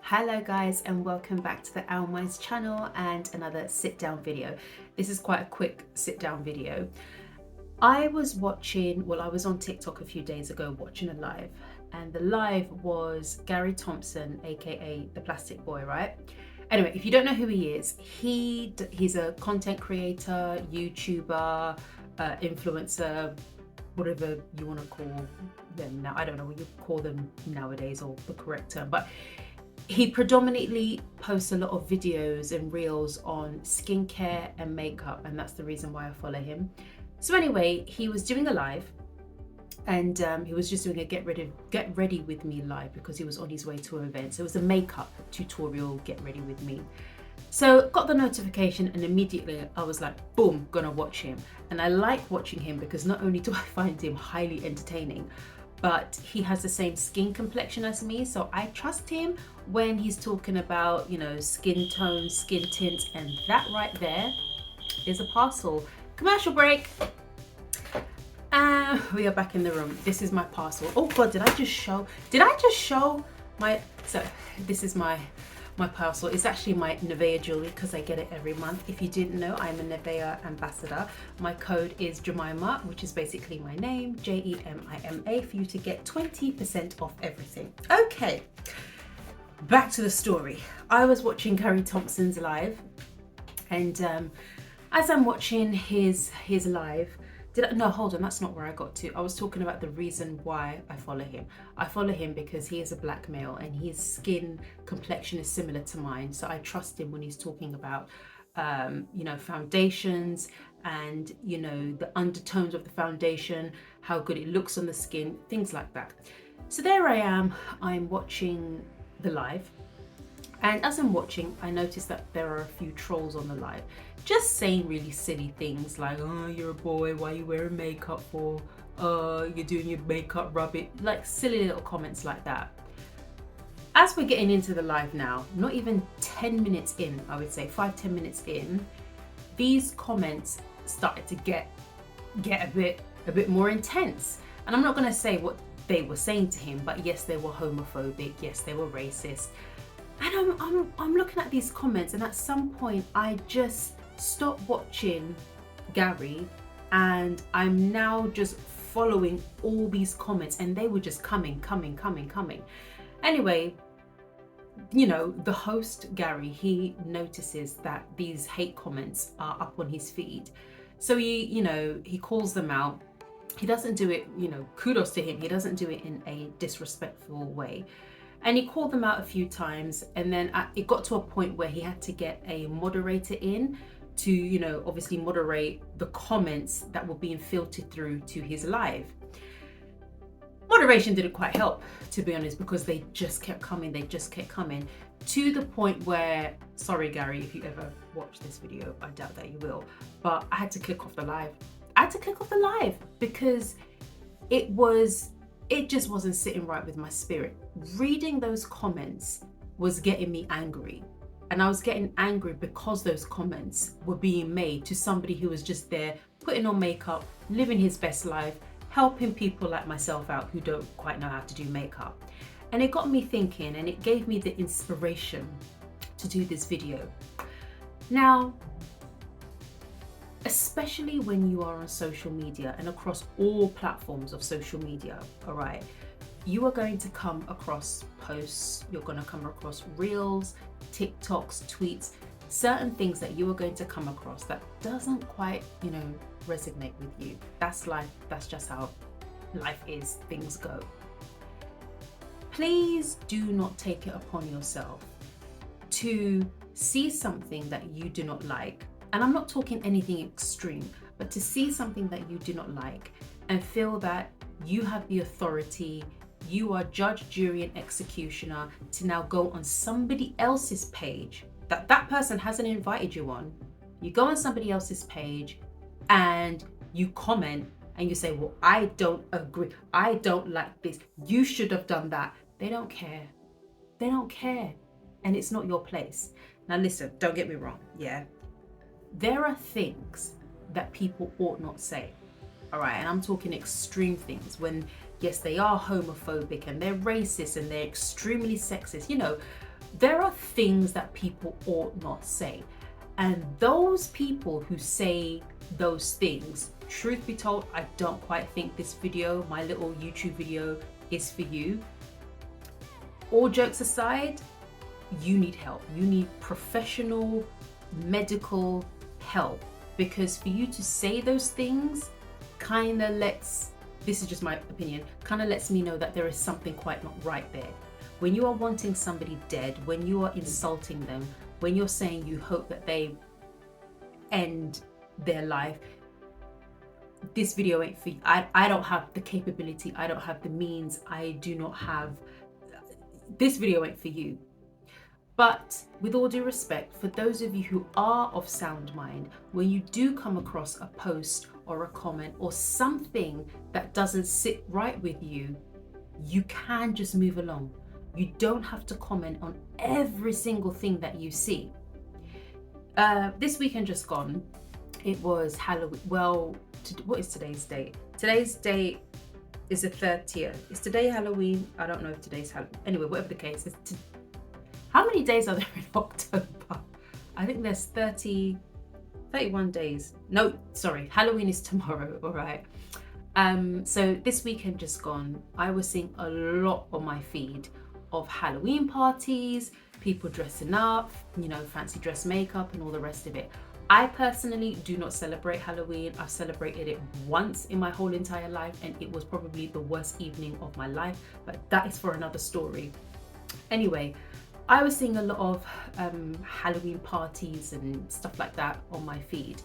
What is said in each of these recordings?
Hello guys, and welcome back to the Minds channel and another sit down video. This is quite a quick sit down video. I was on TikTok a few days ago watching a live, and the live was Gary Thompson, aka the Plastic Boy, right? Anyway, if you don't know who he is, he's a content creator, YouTuber, influencer, whatever you want to call them now. I don't know what you call them nowadays or the correct term, but he predominantly posts a lot of videos and reels on skincare and makeup, and that's the reason why I follow him. So anyway, he was doing a live, and he was just doing a get ready with me live because he was on his way to an event. So it was a makeup tutorial, get ready with me. So got the notification, and immediately I was like, boom, gonna watch him. And I like watching him because not only do I find him highly entertaining, but he has the same skin complexion as me, so I trust him when he's talking about, you know, skin tone, skin tints, and that right there is a parcel. Commercial break. We are back in the room. This is my parcel. Oh God, did I just show my, so this is my parcel. It's actually my Nivea jewelry because I get it every month. If you didn't know, I'm a Nivea ambassador. My code is Jemima, which is basically my name, Jemima, for you to get 20% off everything. Okay, back to the story. I was watching Gary Thompson's live, and as I'm watching his live, no, hold on, that's not where I got to. I was talking about the reason why I follow him. I follow him because he is a black male and his skin complexion is similar to mine. So I trust him when he's talking about, you know, foundations and, you know, the undertones of the foundation, how good it looks on the skin, things like that. So there I am, I'm watching the live. And as I'm watching, I noticed that there are a few trolls on the live, just saying really silly things like, oh, you're a boy, why are you wearing makeup for? You're doing your makeup rubbish, like silly little comments like that. As we're getting into the live now, not even 10 minutes in, I would say 5-10 minutes in, these comments started to get a bit more intense. And I'm not going to say what they were saying to him, but yes, they were homophobic, yes, they were racist. And I'm looking at these comments, and at some point I just stopped watching Gary, and I'm now just following all these comments, and they were just coming. Anyway, you know, the host, Gary, he notices that these hate comments are up on his feed. So he calls them out. He doesn't do it, you know, kudos to him. He doesn't do it in a disrespectful way. And he called them out a few times, and then it got to a point where he had to get a moderator in to, you know, obviously moderate the comments that were being filtered through to his live. Moderation didn't quite help, to be honest, because they just kept coming to the point where, sorry Gary, if you ever watch this video, I doubt that you will, but I had to click off the live. Because it just wasn't sitting right with my spirit. Reading those comments was getting me angry. And I was getting angry because those comments were being made to somebody who was just there, putting on makeup, living his best life, helping people like myself out who don't quite know how to do makeup. And it got me thinking, and it gave me the inspiration to do this video. Now, especially when you are on social media and across all platforms of social media, all right, you are going to come across posts, you're going to come across reels, TikToks, tweets, certain things that you are going to come across that doesn't quite, you know, resonate with you. That's life. That's just how life is. Things go. Please do not take it upon yourself to see something that you do not like. And I'm not talking anything extreme, but to see something that you do not like and feel that you have the authority, you are judge, jury, and executioner to now go on somebody else's page that person hasn't invited you on. You go on somebody else's page and you comment and you say, well, I don't agree. I don't like this. You should have done that. They don't care. And it's not your place. Now listen, don't get me wrong. Yeah. There are things that people ought not say, all right? And I'm talking extreme things when, yes, they are homophobic and they're racist and they're extremely sexist. You know, there are things that people ought not say. And those people who say those things, truth be told, I don't quite think this video, my little YouTube video, is for you. All jokes aside, you need help. You need professional medical help, because for you to say those things kind of lets, this is just my opinion, kind of lets me know that there is something quite not right there. When you are wanting somebody dead, when you are insulting them, when you're saying you hope that they end their life, this video ain't for you. I don't have the capability, I don't have the means, I do not have, this video ain't for you. But with all due respect, for those of you who are of sound mind, when you do come across a post or a comment or something that doesn't sit right with you, you can just move along. You don't have to comment on every single thing that you see. This weekend just gone, it was Halloween. Well, what is today's date? Today's date is the 30th. Is today Halloween? I don't know if today's Halloween. Anyway, whatever the case, how many days are there in October? I think there's 31 days. No, sorry, Halloween is tomorrow, all right? So this weekend just gone, I was seeing a lot on my feed of Halloween parties, people dressing up, you know, fancy dress makeup and all the rest of it. I personally do not celebrate Halloween. I've celebrated it once in my whole entire life, and it was probably the worst evening of my life, but that is for another story. Anyway, I was seeing a lot of Halloween parties and stuff like that on my feed.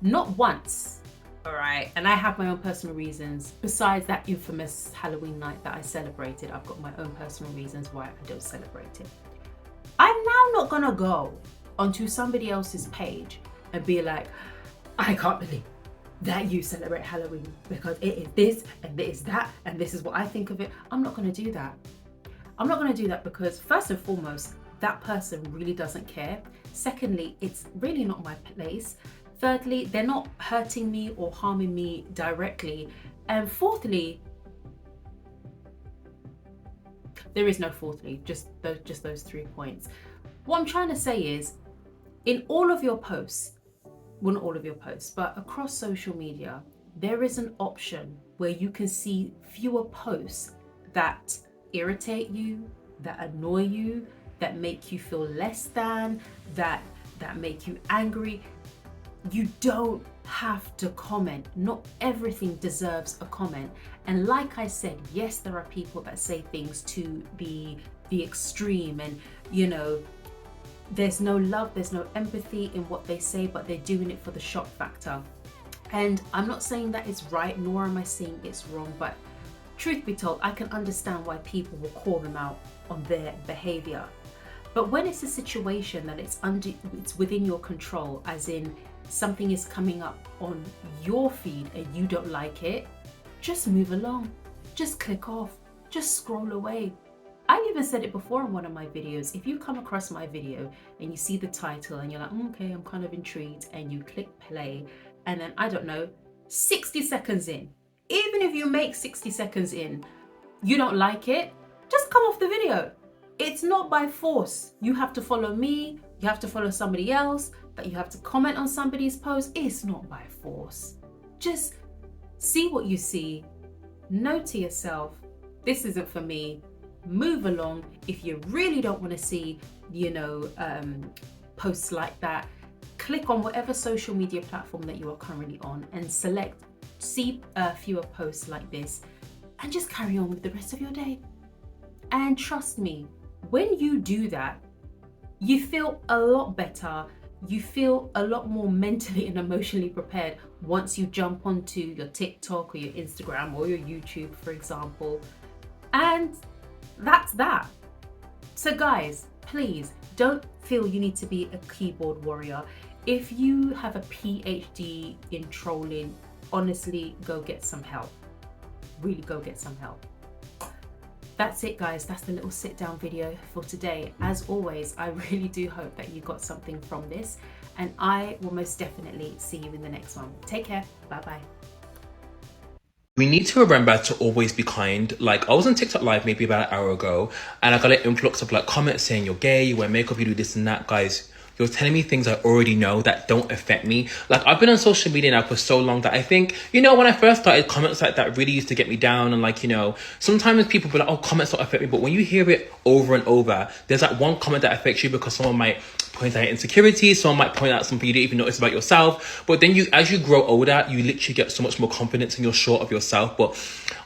Not once, all right? And I have my own personal reasons. Besides that infamous Halloween night that I celebrated, I've got my own personal reasons why I don't celebrate it. I'm now not gonna go onto somebody else's page and be like, I can't believe that you celebrate Halloween because it is this and it is that and this is what I think of it. I'm not gonna do that. I'm not going to do that because first and foremost, that person really doesn't care. Secondly, it's really not my place. Thirdly, they're not hurting me or harming me directly. And fourthly, there is no fourthly, just those 3 points. What I'm trying to say is, in all of your posts, well, not all of your posts, but across social media, there is an option where you can see fewer posts that irritate you, that annoy you, that make you feel less than, that make you angry. You don't have to comment. Not everything deserves a comment. And like I said, yes, there are people that say things to the extreme, and you know, there's no love, there's no empathy in what they say, but they're doing it for the shock factor. And I'm not saying that it's right, nor am I saying it's wrong, but truth be told, I can understand why people will call them out on their behavior. But when it's a situation that it's within your control, as in something is coming up on your feed and you don't like it, just move along, just click off, just scroll away. I even said it before in one of my videos. If you come across my video and you see the title and you're like, okay, I'm kind of intrigued, and you click play, and then I don't know, 60 seconds in, even if you make 60 seconds in, you don't like it, just come off the video. It's not by force. You have to follow me, you have to follow somebody else, that you have to comment on somebody's post. It's not by force. Just see what you see, know to yourself, this isn't for me, move along. If you really don't want to see, you know, posts like that, click on whatever social media platform that you are currently on and select see fewer posts like this, and just carry on with the rest of your day. And trust me, when you do that, you feel a lot better. You feel a lot more mentally and emotionally prepared once you jump onto your TikTok or your Instagram or your YouTube, for example. And that's that. So guys, please don't feel you need to be a keyboard warrior. If you have a PhD in trolling, honestly, go get some help. Really go get some help. That's it, guys. That's the little sit down video for today. As always, I really do hope that you got something from this, and I will most definitely see you in the next one. Take care. Bye bye. We need to remember to always be kind. Like, I was on TikTok live maybe about an hour ago, and I got an influx of like comments saying you're gay, you wear makeup, you do this and that. Guys, you're telling me things I already know that don't affect me. Like, I've been on social media now for so long that I think, you know, when I first started, comments like that really used to get me down. And like, you know, sometimes people be like, oh, comments don't affect me. But when you hear it over and over, there's like one comment that affects you because someone might point out insecurity, someone might point out something you didn't even notice about yourself. But then as you grow older, you literally get so much more confidence and you're sure of yourself. But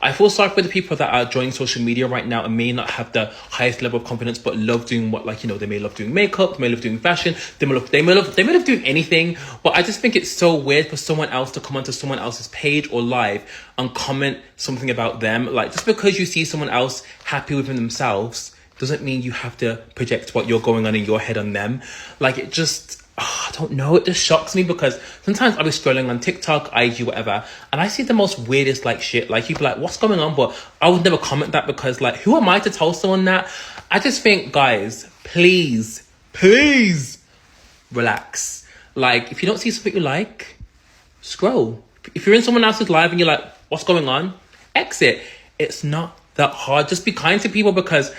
I feel sorry for the people that are joining social media right now and may not have the highest level of confidence, but love doing what, like, you know, they may love doing makeup, they may love doing fashion, they may love doing anything. But I just think it's so weird for someone else to come onto someone else's page or live and comment something about them. Like, just because you see someone else happy within themselves doesn't mean you have to project what you're going on in your head on them. Like, it just, I don't know, it just shocks me because sometimes I'll be scrolling on TikTok, IG, whatever, and I see the most weirdest like shit. Like, you'd be like, what's going on? But I would never comment that because, like, who am I to tell someone that? I just think, guys, please relax. Like, if you don't see something you like, scroll. If you're in someone else's live and you're like, what's going on? Exit. It's not that hard. Just be kind to people because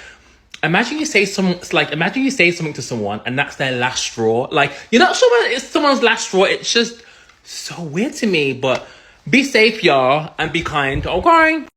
imagine you say something to someone and that's their last straw. Like, you're not sure whether it's someone's last straw. It's just so weird to me. But be safe, y'all, and be kind. Okay?